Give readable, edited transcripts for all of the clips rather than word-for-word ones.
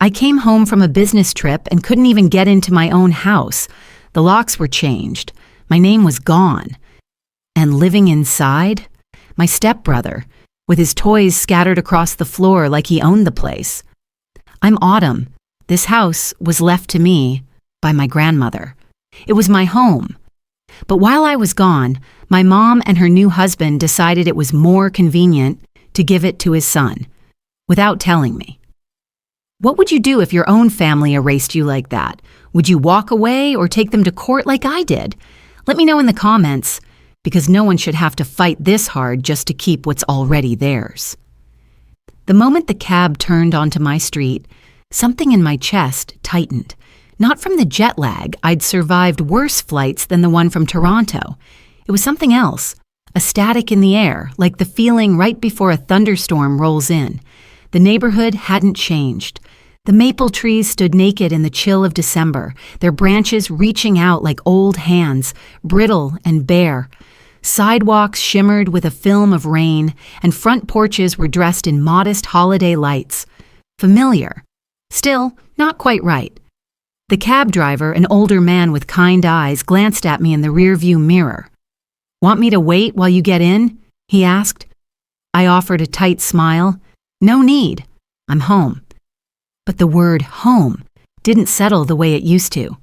I came home from a business trip and couldn't even get into my own house. The locks were changed. My name was gone. And living inside? My stepbrother, with his toys scattered across the floor like he owned the place. I'm Autumn. This house was left to me by my grandmother. It was my home. But while I was gone, my mom and her new husband decided it was more convenient to give it to his son, without telling me. What would you do if your own family erased you like that? Would you walk away or take them to court like I did? Let me know in the comments, because no one should have to fight this hard just to keep what's already theirs. The moment the cab turned onto my street, something in my chest tightened. Not from the jet lag. I'd survived worse flights than the one from Toronto. It was something else, a static in the air, like the feeling right before a thunderstorm rolls in. The neighborhood hadn't changed. The maple trees stood naked in the chill of December, their branches reaching out like old hands, brittle and bare. Sidewalks shimmered with a film of rain, and front porches were dressed in modest holiday lights. Familiar. Still, not quite right. The cab driver, an older man with kind eyes, glanced at me in the rearview mirror. "Want me to wait while you get in?" he asked. I offered a tight smile. "No need. I'm home." But the word home didn't settle the way it used to.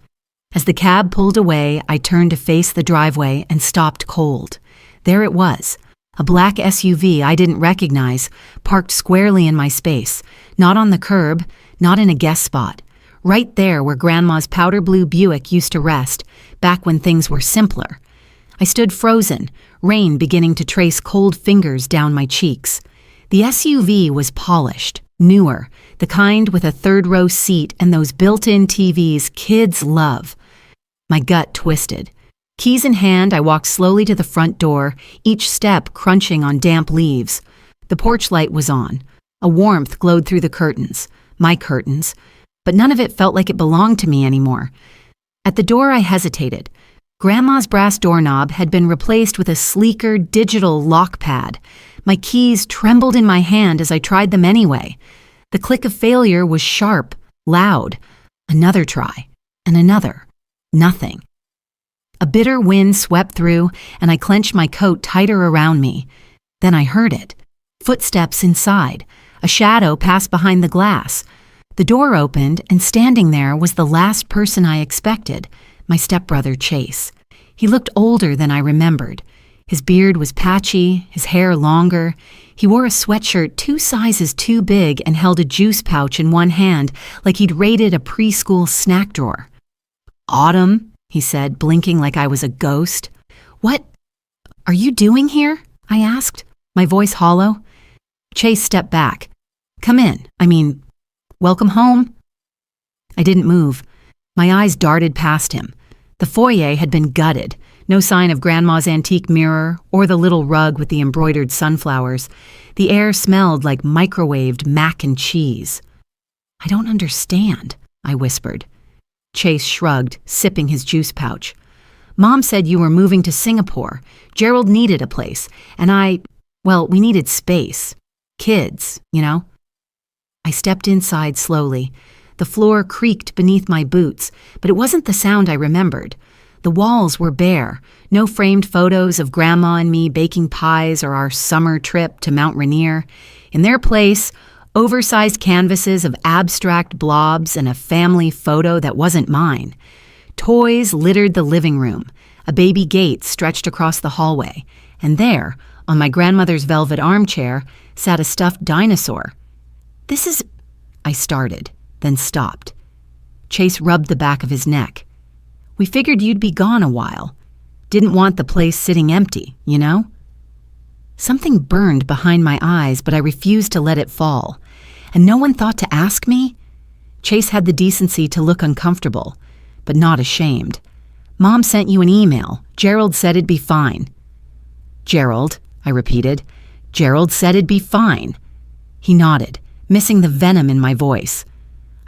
As the cab pulled away, I turned to face the driveway and stopped cold. There it was, a black SUV I didn't recognize, parked squarely in my space, not on the curb, not in a guest spot. Right there where Grandma's powder blue Buick used to rest, back when things were simpler. I stood frozen, rain beginning to trace cold fingers down my cheeks. The SUV was polished, newer, the kind with a third-row seat and those built-in TVs kids love. My gut twisted. Keys in hand, I walked slowly to the front door, each step crunching on damp leaves. The porch light was on. A warmth glowed through the curtains, my curtains, but none of it felt like it belonged to me anymore. At the door, I hesitated. Grandma's brass doorknob had been replaced with a sleeker digital lock pad. My keys trembled in my hand as I tried them anyway. The click of failure was sharp, loud. Another try, and another. Nothing. A bitter wind swept through, and I clenched my coat tighter around me. Then I heard it. Footsteps inside. A shadow passed behind the glass. The door opened, and standing there was the last person I expected, my stepbrother Chase. He looked older than I remembered. His beard was patchy, his hair longer. He wore a sweatshirt 2 sizes too big and held a juice pouch in one hand, like he'd raided a preschool snack drawer. "Autumn," he said, blinking like I was a ghost. "What are you doing here?" I asked, my voice hollow. Chase stepped back. Welcome home." I didn't move. My eyes darted past him. The foyer had been gutted. No sign of Grandma's antique mirror or the little rug with the embroidered sunflowers. The air smelled like microwaved mac and cheese. "I don't understand," I whispered. Chase shrugged, sipping his juice pouch. "Mom said you were moving to Singapore. Gerald needed a place, and we needed space. Kids, you know." I stepped inside slowly. The floor creaked beneath my boots, but it wasn't the sound I remembered. The walls were bare, no framed photos of Grandma and me baking pies or our summer trip to Mount Rainier. In their place, oversized canvases of abstract blobs and a family photo that wasn't mine. Toys littered the living room. A baby gate stretched across the hallway. And there, on my grandmother's velvet armchair, sat a stuffed dinosaur. I started, then stopped. Chase rubbed the back of his neck. "We figured you'd be gone a while. Didn't want the place sitting empty, you know?" Something burned behind my eyes, but I refused to let it fall. And no one thought to ask me? Chase had the decency to look uncomfortable, but not ashamed. "Mom sent you an email. Gerald said it'd be fine." "Gerald," I repeated. "Gerald said it'd be fine." He nodded, missing the venom in my voice.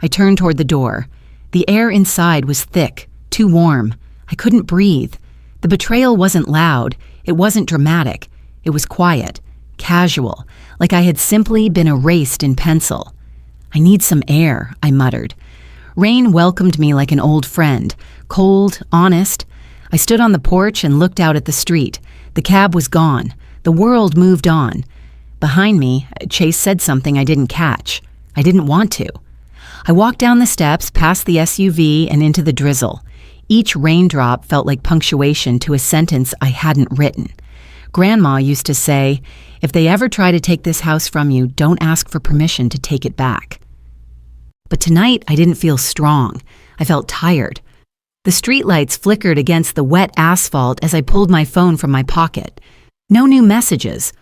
I turned toward the door. The air inside was thick, too warm. I couldn't breathe. The betrayal wasn't loud. It wasn't dramatic. It was quiet, casual, like I had simply been erased in pencil. I need some air, I muttered. Rain welcomed me like an old friend, cold, honest. I stood on the porch and looked out at the street. The cab was gone. The world moved on. Behind me, Chase said something I didn't catch. I didn't want to. I walked down the steps, past the SUV, and into the drizzle. Each raindrop felt like punctuation to a sentence I hadn't written. Grandma used to say, if they ever try to take this house from you, don't ask for permission to take it back. But tonight, I didn't feel strong. I felt tired. The streetlights flickered against the wet asphalt as I pulled my phone from my pocket. No new messages.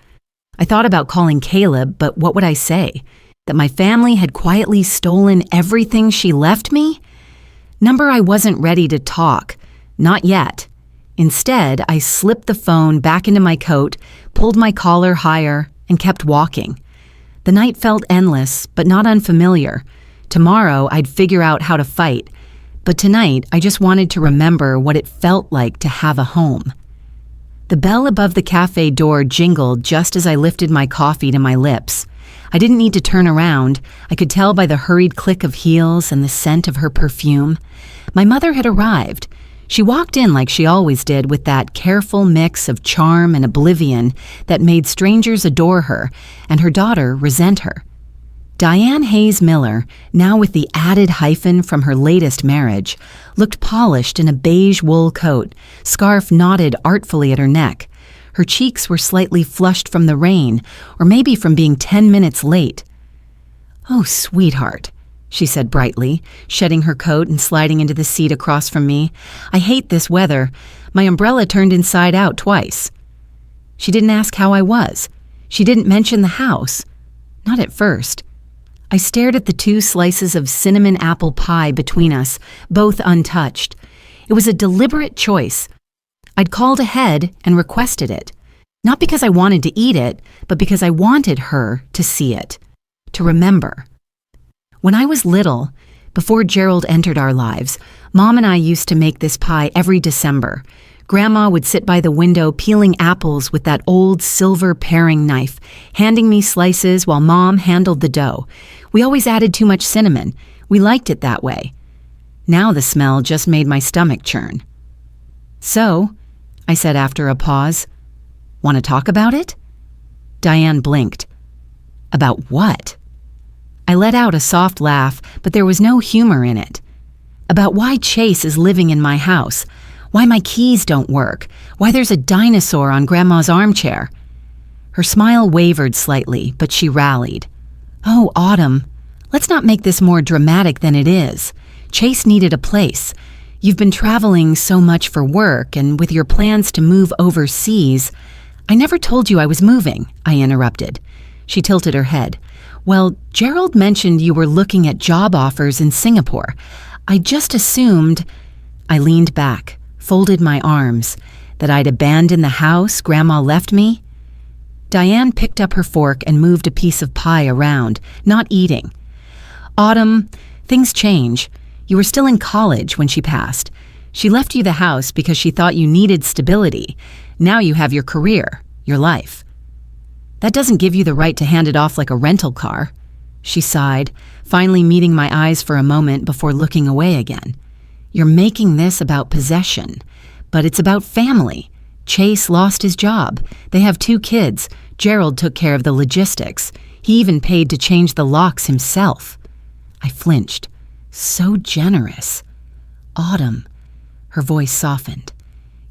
I thought about calling Caleb, but what would I say? That my family had quietly stolen everything she left me? Number, I wasn't ready to talk. Not yet. Instead, I slipped the phone back into my coat, pulled my collar higher, and kept walking. The night felt endless, but not unfamiliar. Tomorrow, I'd figure out how to fight. But tonight, I just wanted to remember what it felt like to have a home. The bell above the cafe door jingled just as I lifted my coffee to my lips. I didn't need to turn around. I could tell by the hurried click of heels and the scent of her perfume. My mother had arrived. She walked in like she always did, with that careful mix of charm and oblivion that made strangers adore her and her daughter resent her. Diane Hayes Miller, now with the added hyphen from her latest marriage, looked polished in a beige wool coat, scarf knotted artfully at her neck. Her cheeks were slightly flushed from the rain, or maybe from being 10 minutes late. "Oh, sweetheart," she said brightly, shedding her coat and sliding into the seat across from me. "I hate this weather. My umbrella turned inside out twice." She didn't ask how I was. She didn't mention the house. Not at first. I stared at the 2 slices of cinnamon apple pie between us, both untouched. It was a deliberate choice. I'd called ahead and requested it. Not because I wanted to eat it, but because I wanted her to see it, to remember. When I was little, before Gerald entered our lives, Mom and I used to make this pie every December. Grandma would sit by the window peeling apples with that old silver paring knife, handing me slices while Mom handled the dough. We always added too much cinnamon. We liked it that way. Now the smell just made my stomach churn. "So," I said after a pause, "want to talk about it?" Diane blinked. "About what?" I let out a soft laugh, but there was no humor in it. "About why Chase is living in my house. Why my keys don't work. Why there's a dinosaur on Grandma's armchair." Her smile wavered slightly, but she rallied. "Oh, Autumn, let's not make this more dramatic than it is. Chase needed a place. You've been traveling so much for work, and with your plans to move overseas—" "I never told you I was moving," I interrupted. She tilted her head. "Well, Gerald mentioned you were looking at job offers in Singapore. I just assumed—" I leaned back, folded my arms, that I'd abandoned the house Grandma left me. Diane picked up her fork and moved a piece of pie around, not eating. "Autumn, things change. You were still in college when she passed. She left you the house because she thought you needed stability. Now you have your career, your life. That doesn't give you the right to hand it off like a rental car." She sighed, finally meeting my eyes for a moment before looking away again. "You're making this about possession, but it's about family. Chase lost his job. They have 2 kids. Gerald took care of the logistics. He even paid to change the locks himself." I flinched. So generous. "Autumn," her voice softened.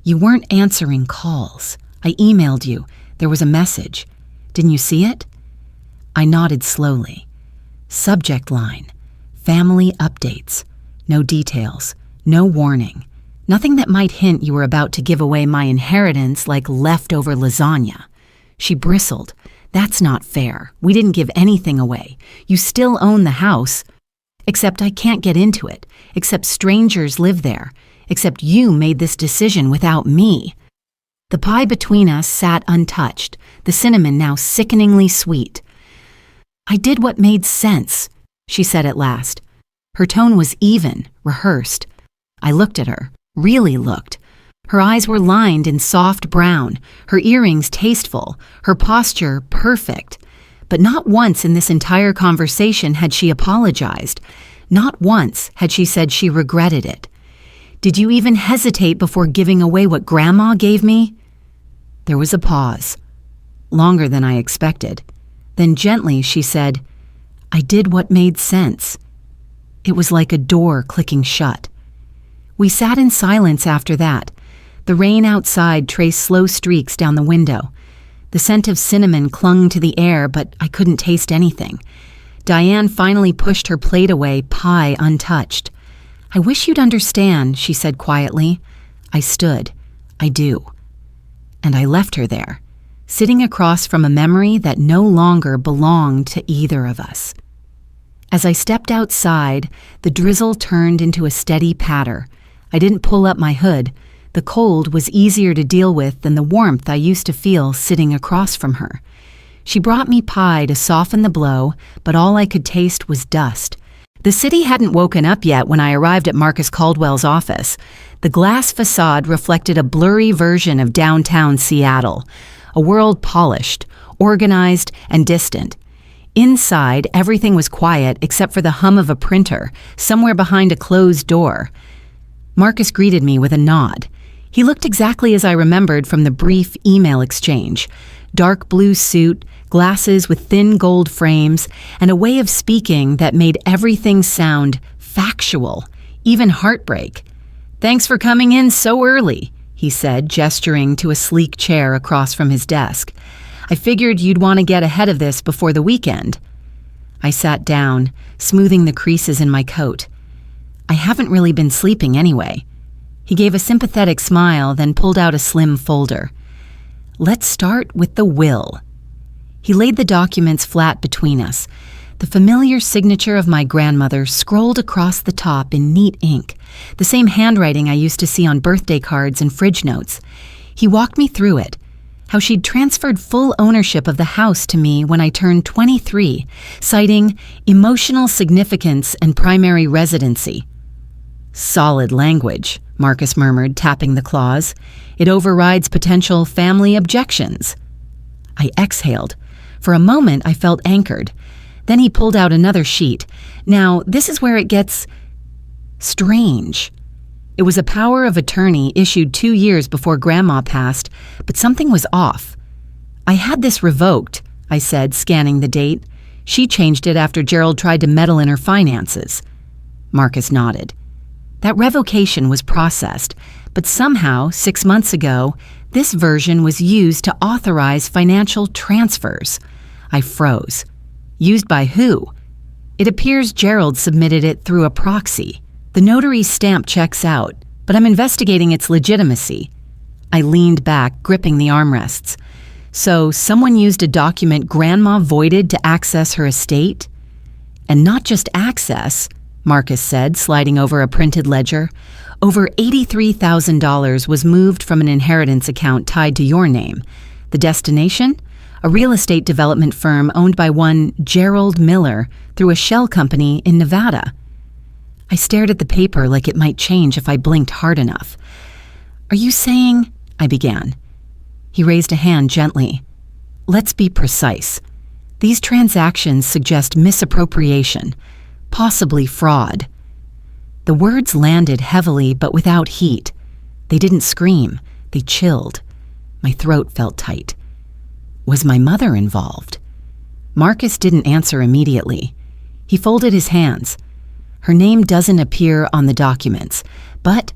"You weren't answering calls. I emailed you. There was a message. Didn't you see it?" I nodded slowly. Subject line: family updates. No details. No warning. Nothing that might hint you were about to give away my inheritance like leftover lasagna. She bristled. "That's not fair. We didn't give anything away. You still own the house. Except I can't get into it. Except strangers live there. Except you made this decision without me." The pie between us sat untouched, the cinnamon now sickeningly sweet. "I did what made sense," she said at last. Her tone was even, rehearsed. I looked at her, really looked. Her eyes were lined in soft brown, her earrings tasteful, her posture perfect. but not once in this entire conversation had she apologized. Not once had she said she regretted it. Did you even hesitate before giving away what Grandma gave me? There was a pause, longer than I expected. Then gently she said, I did what made sense. It was like a door clicking shut. We sat in silence after that. The rain outside traced slow streaks down the window. The scent of cinnamon clung to the air, but I couldn't taste anything. Diane finally pushed her plate away, pie untouched. I wish you'd understand, she said quietly. I stood. I do. And I left her there, sitting across from a memory that no longer belonged to either of us. As I stepped outside, the drizzle turned into a steady patter. I didn't pull up my hood. The cold was easier to deal with than the warmth I used to feel sitting across from her. She brought me pie to soften the blow, but all I could taste was dust. The city hadn't woken up yet when I arrived at Marcus Caldwell's office. The glass facade reflected a blurry version of downtown Seattle, a world polished, organized, and distant. Inside, everything was quiet except for the hum of a printer, somewhere behind a closed door. Marcus greeted me with a nod. He looked exactly as I remembered from the brief email exchange. Dark blue suit, glasses with thin gold frames, and a way of speaking that made everything sound factual, even heartbreak. Thanks for coming in so early, he said, gesturing to a sleek chair across from his desk. I figured you'd want to get ahead of this before the weekend. I sat down, smoothing the creases in my coat. I haven't really been sleeping anyway. He gave a sympathetic smile, then pulled out a slim folder. Let's start with the will. He laid the documents flat between us. The familiar signature of my grandmother scrolled across the top in neat ink, the same handwriting I used to see on birthday cards and fridge notes. He walked me through it, how she'd transferred full ownership of the house to me when I turned 23, citing emotional significance and primary residency. Solid language, Marcus murmured, tapping the clause. It overrides potential family objections. I exhaled. For a moment, I felt anchored. Then he pulled out another sheet. Now, this is where it gets strange. It was a power of attorney issued 2 years before Grandma passed, but something was off. I had this revoked, I said, scanning the date. She changed it after Gerald tried to meddle in her finances. Marcus nodded. That revocation was processed, but somehow, 6 months ago, this version was used to authorize financial transfers. I froze. Used by who? It appears Gerald submitted it through a proxy. The notary's stamp checks out, but I'm investigating its legitimacy. I leaned back, gripping the armrests. So someone used a document Grandma voided to access her estate? And not just access, Marcus said, sliding over a printed ledger. Over $83,000 was moved from an inheritance account tied to your name. The destination? A real estate development firm owned by one Gerald Miller through a shell company in Nevada. I stared at the paper like it might change if I blinked hard enough. Are you saying? I began. He raised a hand gently. Let's be precise. These transactions suggest misappropriation, possibly fraud. The words landed heavily but without heat. They didn't scream. They chilled. My throat felt tight. Was my mother involved? Marcus didn't answer immediately. He folded his hands. Her name doesn't appear on the documents, but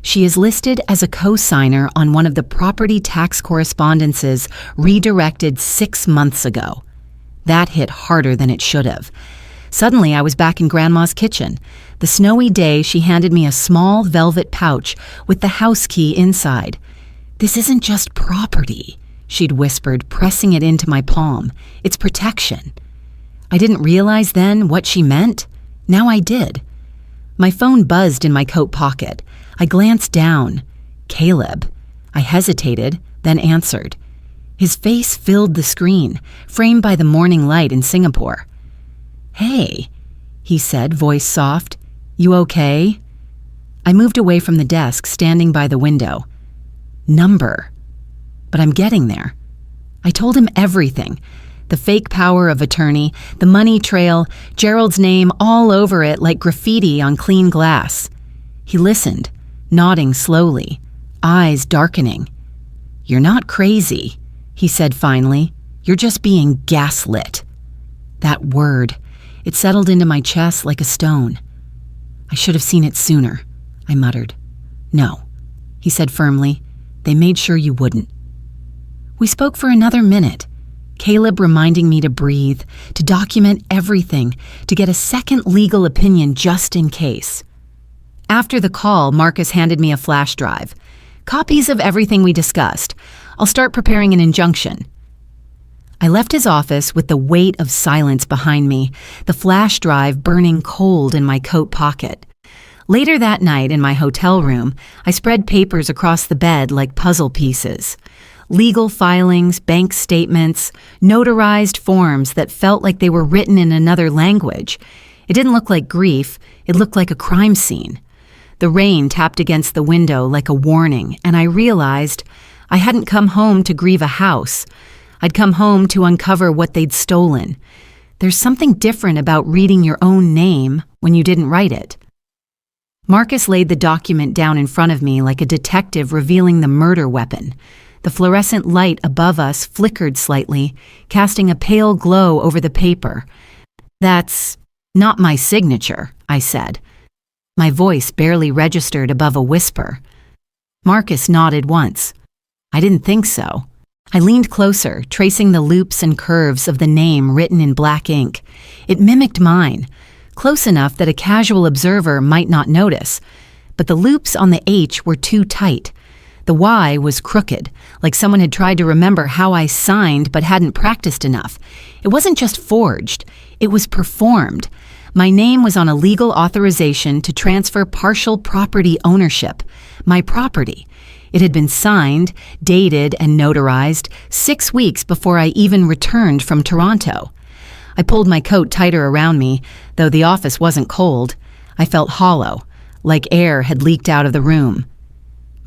she is listed as a co-signer on one of the property tax correspondences redirected 6 months ago. That hit harder than it should have. Suddenly, I was back in Grandma's kitchen. The snowy day, she handed me a small velvet pouch with the house key inside. This isn't just property, she'd whispered, pressing it into my palm. It's protection. I didn't realize then what she meant. Now I did. My phone buzzed in my coat pocket. I glanced down. Caleb. I hesitated, then answered. His face filled the screen, framed by the morning light in Singapore. Hey, he said, voice soft. You okay? I moved away from the desk, standing by the window. Number. But I'm getting there. I told him everything. The fake power of attorney, the money trail, Gerald's name all over it like graffiti on clean glass. He listened, nodding slowly, eyes darkening. "You're not crazy," he said finally. "You're just being gaslit." That word, it settled into my chest like a stone. "I should have seen it sooner," I muttered. "No," he said firmly. "They made sure you wouldn't." We spoke for another minute, Caleb reminding me to breathe, to document everything, to get a second legal opinion just in case. After the call, Marcus handed me a flash drive. "Copies of everything we discussed. I'll start preparing an injunction." I left his office with the weight of silence behind me, the flash drive burning cold in my coat pocket. Later that night in my hotel room, I spread papers across the bed like puzzle pieces. Legal filings, bank statements, notarized forms that felt like they were written in another language. It didn't look like grief, it looked like a crime scene. The rain tapped against the window like a warning, and I realized I hadn't come home to grieve a house. I'd come home to uncover what they'd stolen. There's something different about reading your own name when you didn't write it. Marcus laid the document down in front of me like a detective revealing the murder weapon. The fluorescent light above us flickered slightly, casting a pale glow over the paper. "That's not my signature," I said. My voice barely registered above a whisper. Marcus nodded once. I didn't think so. I leaned closer, tracing the loops and curves of the name written in black ink. It mimicked mine, close enough that a casual observer might not notice. But the loops on the H were too tight. The Y was crooked, like someone had tried to remember how I signed but hadn't practiced enough. It wasn't just forged, it was performed. My name was on a legal authorization to transfer partial property ownership. My property. It had been signed, dated, and notarized 6 weeks before I even returned from Toronto. I pulled my coat tighter around me, though the office wasn't cold. I felt hollow, like air had leaked out of the room.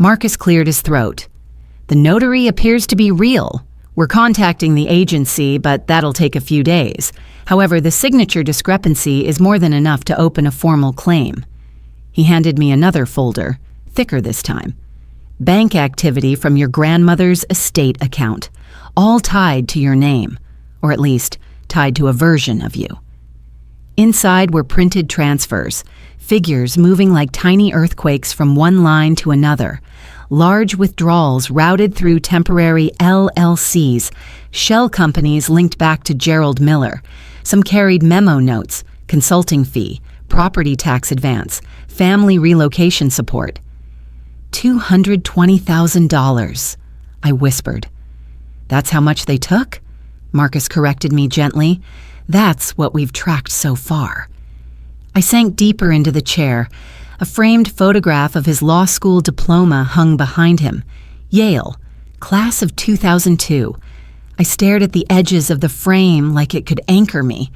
Marcus cleared his throat. "The notary appears to be real. We're contacting the agency, but that'll take a few days. However, the signature discrepancy is more than enough to open a formal claim." He handed me another folder, thicker this time. "Bank activity from your grandmother's estate account, all tied to your name, or at least tied to a version of you." Inside were printed transfers, figures moving like tiny earthquakes from one line to another, large withdrawals routed through temporary LLCs, shell companies linked back to Gerald Miller. Some carried memo notes, consulting fee, property tax advance, family relocation support. $220,000, I whispered. "That's how much they took?" Marcus corrected me gently. "That's what we've tracked so far." I sank deeper into the chair. A framed photograph of his law school diploma hung behind him. Yale, class of 2002. I stared at the edges of the frame like it could anchor me.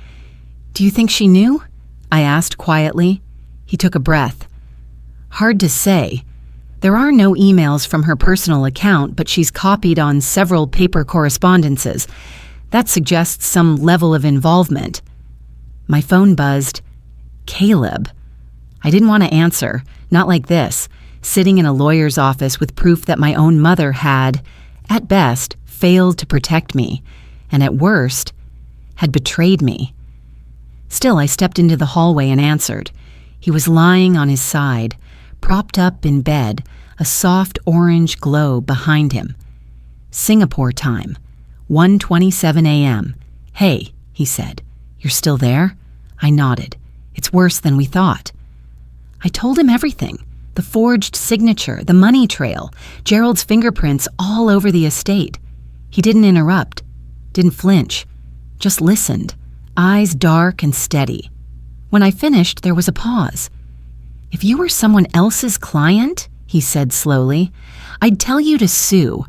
"Do you think she knew?" I asked quietly. He took a breath. "Hard to say. There are no emails from her personal account, but she's copied on several paper correspondences. That suggests some level of involvement." My phone buzzed. "Caleb." I didn't want to answer, not like this, sitting in a lawyer's office with proof that my own mother had, at best, failed to protect me, and at worst, had betrayed me. Still, I stepped into the hallway and answered. He was lying on his side, propped up in bed, a soft orange glow behind him. "Singapore time, 1:27 a.m. "Hey," he said, "you're still there?" I nodded. "It's worse than we thought." I told him everything. The forged signature, the money trail, Gerald's fingerprints all over the estate. He didn't interrupt, didn't flinch, just listened, eyes dark and steady. When I finished, there was a pause. "If you were someone else's client," he said slowly, "I'd tell you to sue."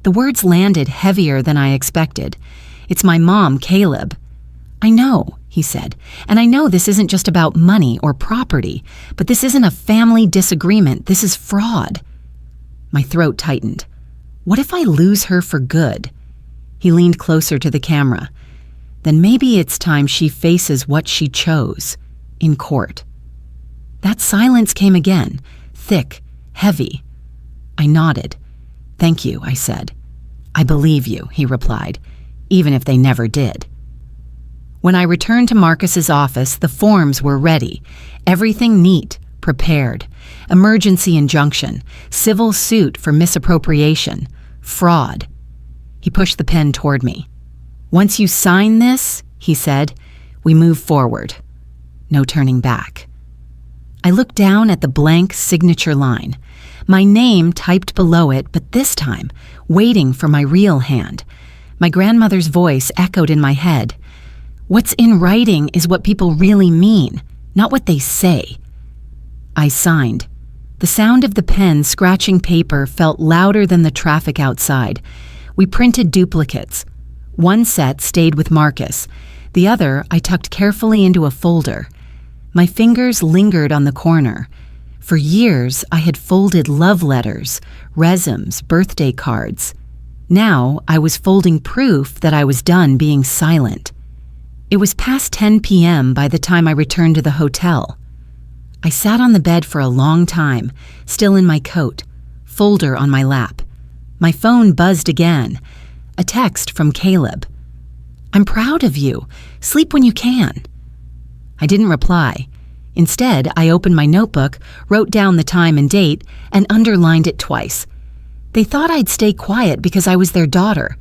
The words landed heavier than I expected. "It's my mom, Caleb." "I know," he said, "and I know this isn't just about money or property, but this isn't a family disagreement. This is fraud." My throat tightened. What if I lose her for good? He leaned closer to the camera. Then maybe it's time she faces what she chose, in court. That silence came again, thick, heavy. I nodded. "Thank you," I said. "I believe you," he replied, "even if they never did." When I returned to Marcus's office, the forms were ready. Everything neat, prepared. Emergency injunction, civil suit for misappropriation, fraud. He pushed the pen toward me. "Once you sign this," he said, "we move forward. No turning back." I looked down at the blank signature line. My name typed below it, but this time, waiting for my real hand. My grandmother's voice echoed in my head. What's in writing is what people really mean, not what they say. I signed. The sound of the pen scratching paper felt louder than the traffic outside. We printed duplicates. One set stayed with Marcus. The other I tucked carefully into a folder. My fingers lingered on the corner. For years, I had folded love letters, resumes, birthday cards. Now, I was folding proof that I was done being silent. It was past 10 p.m. by the time I returned to the hotel. I sat on the bed for a long time, still in my coat, folder on my lap. My phone buzzed again. A text from Caleb. "I'm proud of you. Sleep when you can." I didn't reply. Instead, I opened my notebook, wrote down the time and date, and underlined it twice. They thought I'd stay quiet because I was their daughter.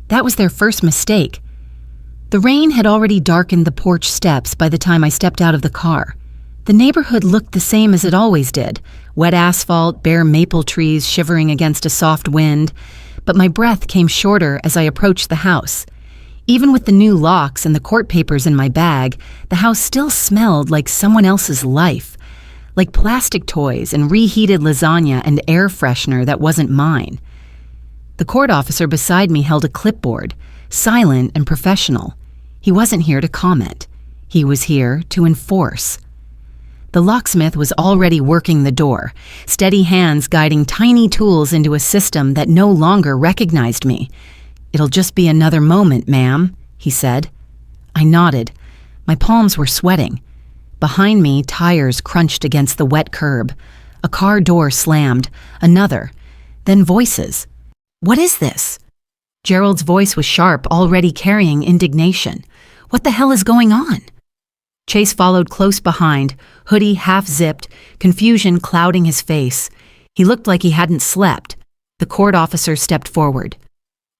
That was their first mistake. The rain had already darkened the porch steps by the time I stepped out of the car. The neighborhood looked the same as it always did. Wet asphalt, bare maple trees shivering against a soft wind. But my breath came shorter as I approached the house. Even with the new locks and the court papers in my bag, the house still smelled like someone else's life. Like plastic toys and reheated lasagna and air freshener that wasn't mine. The court officer beside me held a clipboard, silent and professional. He wasn't here to comment. He was here to enforce. The locksmith was already working the door, steady hands guiding tiny tools into a system that no longer recognized me. "It'll just be another moment, ma'am," he said. I nodded. My palms were sweating. Behind me, tires crunched against the wet curb. A car door slammed. Another. Then voices. "What is this?" Gerald's voice was sharp, already carrying indignation. "What the hell is going on?" Chase followed close behind, hoodie half-zipped, confusion clouding his face. He looked like he hadn't slept. The court officer stepped forward.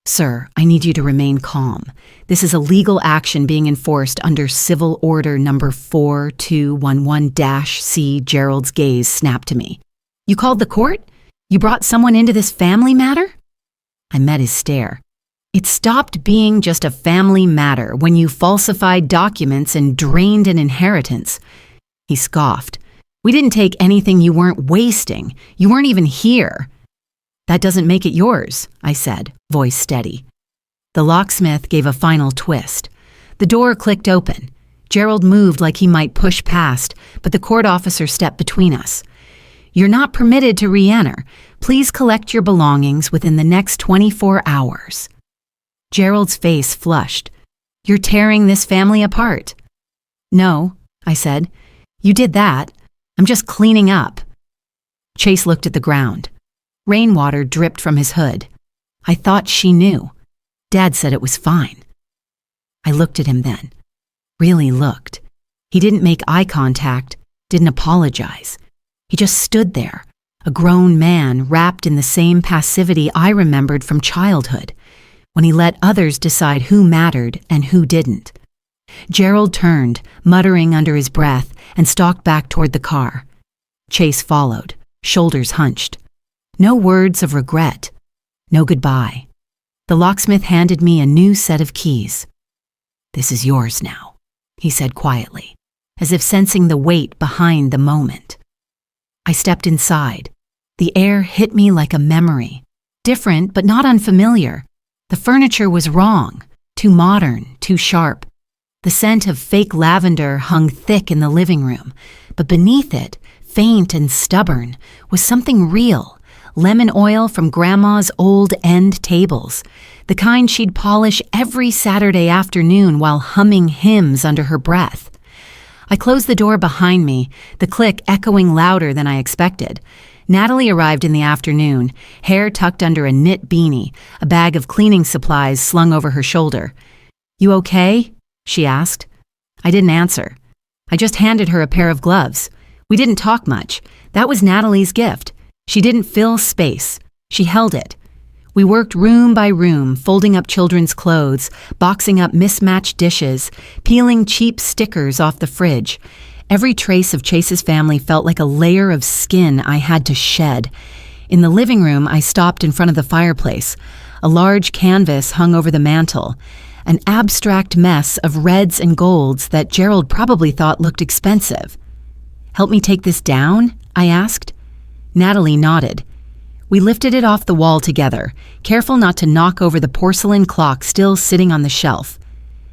"Sir, I need you to remain calm. This is a legal action being enforced under Civil Order number 4211-C." Gerald's gaze snapped to me. "You called the court? You brought someone into this family matter?" I met his stare. It stopped being just a family matter when you falsified documents and drained an inheritance. He scoffed. "We didn't take anything you weren't wasting. You weren't even here." "That doesn't make it yours," I said, voice steady. The locksmith gave a final twist. The door clicked open. Gerald moved like he might push past, but the court officer stepped between us. "You're not permitted to re-enter. Please collect your belongings within the next 24 hours. Gerald's face flushed. "You're tearing this family apart." "No," I said. "You did that. I'm just cleaning up." Chase looked at the ground. Rainwater dripped from his hood. I thought she knew. Dad said it was fine. I looked at him then. Really looked. He didn't make eye contact, didn't apologize. He just stood there, a grown man wrapped in the same passivity I remembered from childhood, when he let others decide who mattered and who didn't. Gerald turned, muttering under his breath, and stalked back toward the car. Chase followed, shoulders hunched. No words of regret. No goodbye. The locksmith handed me a new set of keys. "This is yours now," he said quietly, as if sensing the weight behind the moment. I stepped inside. The air hit me like a memory. Different, but not unfamiliar. The furniture was wrong, too modern, too sharp. The scent of fake lavender hung thick in the living room, but beneath it, faint and stubborn, was something real, lemon oil from Grandma's old end tables, the kind she'd polish every Saturday afternoon while humming hymns under her breath. I closed the door behind me, the click echoing louder than I expected. Natalie arrived in the afternoon, hair tucked under a knit beanie, a bag of cleaning supplies slung over her shoulder. "You okay?" she asked. I didn't answer. I just handed her a pair of gloves. We didn't talk much. That was Natalie's gift. She didn't fill space. She held it. We worked room by room, folding up children's clothes, boxing up mismatched dishes, peeling cheap stickers off the fridge. Every trace of Chase's family felt like a layer of skin I had to shed. In the living room, I stopped in front of the fireplace. A large canvas hung over the mantel, an abstract mess of reds and golds that Gerald probably thought looked expensive. "Help me take this down?" I asked. Natalie nodded. We lifted it off the wall together, careful not to knock over the porcelain clock still sitting on the shelf.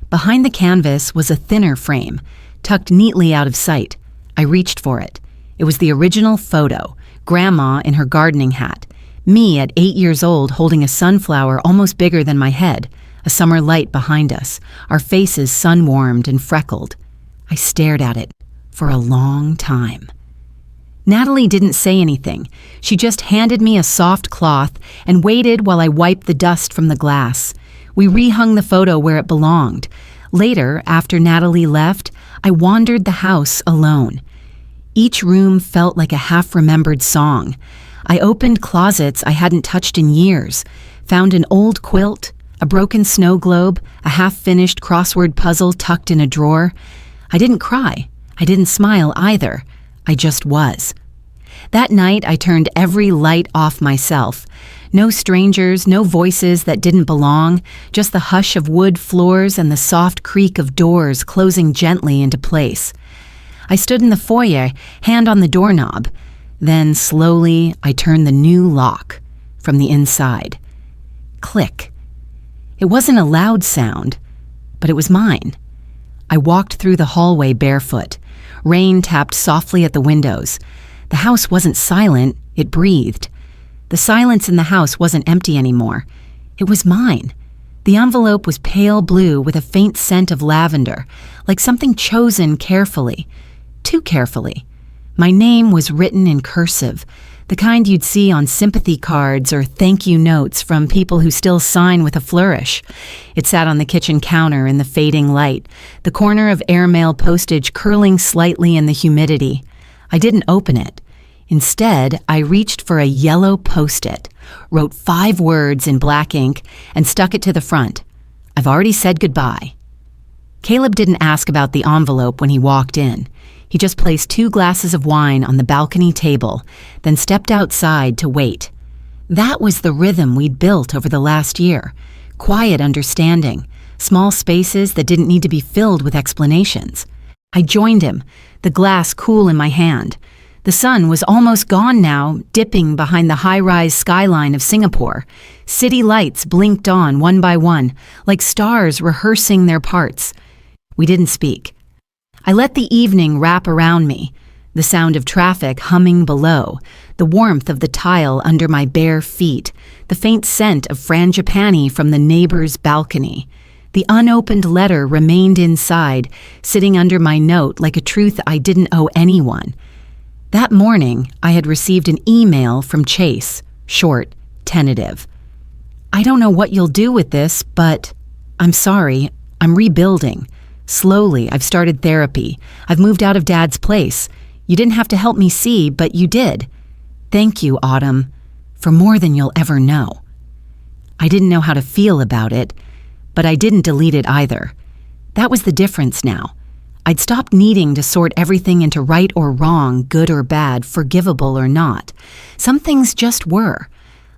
Behind the canvas was a thinner frame, tucked neatly out of sight. I reached for it. It was the original photo, Grandma in her gardening hat, me at 8 years old holding a sunflower almost bigger than my head, a summer light behind us, our faces sun-warmed and freckled. I stared at it for a long time. Natalie didn't say anything. She just handed me a soft cloth and waited while I wiped the dust from the glass. We rehung the photo where it belonged. Later, after Natalie left, I wandered the house alone. Each room felt like a half-remembered song. I opened closets I hadn't touched in years, found an old quilt, a broken snow globe, a half-finished crossword puzzle tucked in a drawer. I didn't cry. I didn't smile either. I just was. That night, I turned every light off myself. No strangers, no voices that didn't belong, just the hush of wood floors and the soft creak of doors closing gently into place. I stood in the foyer, hand on the doorknob. Then, slowly, I turned the new lock from the inside. Click. It wasn't a loud sound, but it was mine. I walked through the hallway barefoot. Rain tapped softly at the windows. The house wasn't silent, it breathed. The silence in the house wasn't empty anymore. It was mine. The envelope was pale blue with a faint scent of lavender, like something chosen carefully. Too carefully. My name was written in cursive, the kind you'd see on sympathy cards or thank you notes from people who still sign with a flourish. It sat on the kitchen counter in the fading light, the corner of airmail postage curling slightly in the humidity. I didn't open it. Instead, I reached for a yellow Post-it, wrote 5 words in black ink, and stuck it to the front. "I've already said goodbye." Caleb didn't ask about the envelope when he walked in. He just placed 2 glasses of wine on the balcony table, then stepped outside to wait. That was the rhythm we'd built over the last year. Quiet understanding, small spaces that didn't need to be filled with explanations. I joined him, the glass cool in my hand. The sun was almost gone now, dipping behind the high-rise skyline of Singapore. City lights blinked on one by one, like stars rehearsing their parts. We didn't speak. I let the evening wrap around me, the sound of traffic humming below, the warmth of the tile under my bare feet, the faint scent of frangipani from the neighbor's balcony. The unopened letter remained inside, sitting under my note like a truth I didn't owe anyone. That morning, I had received an email from Chase, short, tentative. "I don't know what you'll do with this, but I'm sorry, I'm rebuilding. Slowly, I've started therapy. I've moved out of Dad's place. You didn't have to help me see, but you did. Thank you, Autumn, for more than you'll ever know." I didn't know how to feel about it, but I didn't delete it either. That was the difference now. I'd stopped needing to sort everything into right or wrong, good or bad, forgivable or not. Some things just were.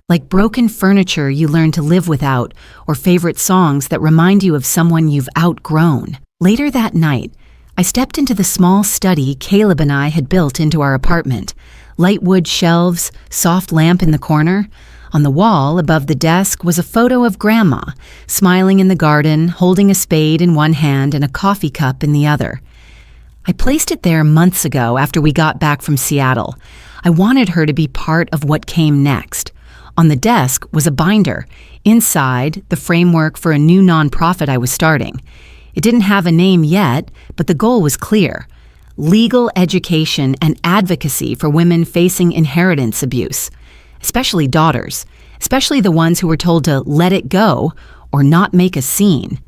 Like broken furniture you learn to live without, or favorite songs that remind you of someone you've outgrown. Later that night, I stepped into the small study Caleb and I had built into our apartment. Light wood shelves, soft lamp in the corner. On the wall, above the desk, was a photo of Grandma, smiling in the garden, holding a spade in one hand and a coffee cup in the other. I placed it there months ago after we got back from Seattle. I wanted her to be part of what came next. On the desk was a binder. Inside, the framework for a new nonprofit I was starting. It didn't have a name yet, but the goal was clear: legal education and advocacy for women facing inheritance abuse, especially daughters, especially the ones who were told to let it go or not make a scene.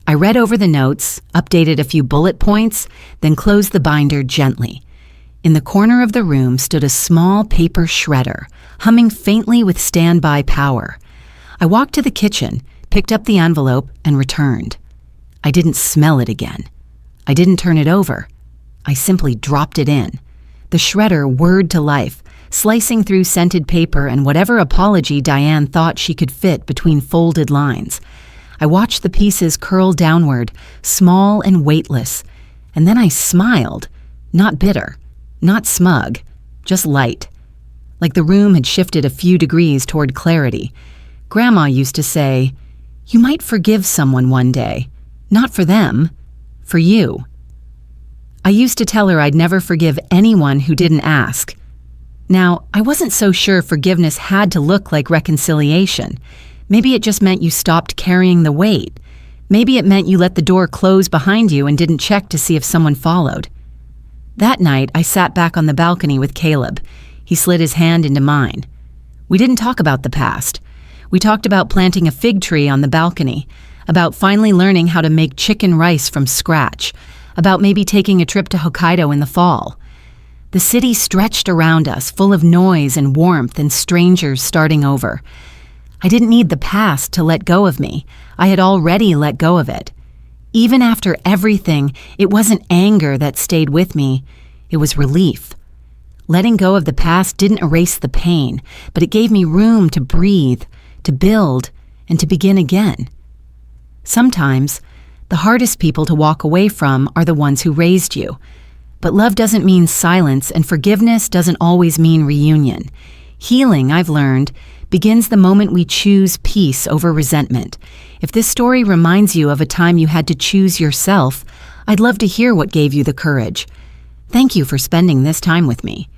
I read over the notes, updated a few bullet points, then closed the binder gently. In the corner of the room stood a small paper shredder, humming faintly with standby power. I walked to the kitchen, picked up the envelope, and returned. I didn't smell it again. I didn't turn it over. I simply dropped it in. The shredder whirred to life, slicing through scented paper and whatever apology Diane thought she could fit between folded lines. I watched the pieces curl downward, small and weightless, and then I smiled, not bitter, not smug, just light. Like the room had shifted a few degrees toward clarity. Grandma used to say, "You might forgive someone one day. Not for them, for you." I used to tell her I'd never forgive anyone who didn't ask. Now, I wasn't so sure forgiveness had to look like reconciliation. Maybe it just meant you stopped carrying the weight. Maybe it meant you let the door close behind you and didn't check to see if someone followed. That night, I sat back on the balcony with Caleb. He slid his hand into mine. We didn't talk about the past. We talked about planting a fig tree on the balcony, about finally learning how to make chicken rice from scratch, about maybe taking a trip to Hokkaido in the fall. The city stretched around us, full of noise and warmth and strangers starting over. I didn't need the past to let go of me. I had already let go of it. Even after everything, it wasn't anger that stayed with me. It was relief. Letting go of the past didn't erase the pain, but it gave me room to breathe, to build, and to begin again. Sometimes, the hardest people to walk away from are the ones who raised you. But love doesn't mean silence, and forgiveness doesn't always mean reunion. Healing, I've learned, begins the moment we choose peace over resentment. If this story reminds you of a time you had to choose yourself, I'd love to hear what gave you the courage. Thank you for spending this time with me.